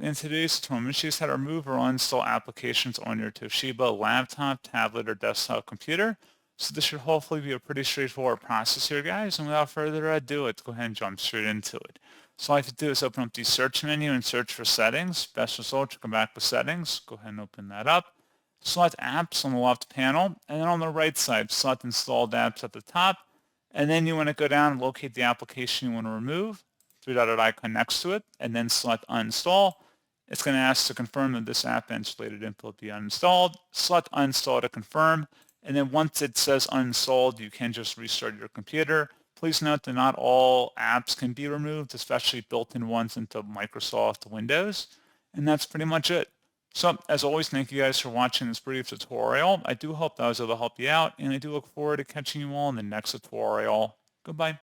In today's tutorial, I'm going to show you how to remove or uninstall applications on your Toshiba laptop, tablet, or desktop computer. So this should hopefully be a pretty straightforward process here, guys. And without further ado, let's go ahead and jump straight into it. So all I have to do is open up the search menu and search for settings. Best result, you come back with settings. Go ahead and open that up. Select apps on the left panel, and then on the right side, select installed apps at the top. And then you want to go down and locate the application you want to remove, three-dotted icon next to it, and then select uninstall. It's going to ask to confirm that this app and related info be uninstalled. Select uninstall to confirm. And then once it says uninstalled, you can just restart your computer. Please note that not all apps can be removed, especially built-in ones into Microsoft Windows. And that's pretty much it. So as always, thank you guys for watching this brief tutorial. I do hope that I was able to help you out, and I do look forward to catching you all in the next tutorial. Goodbye.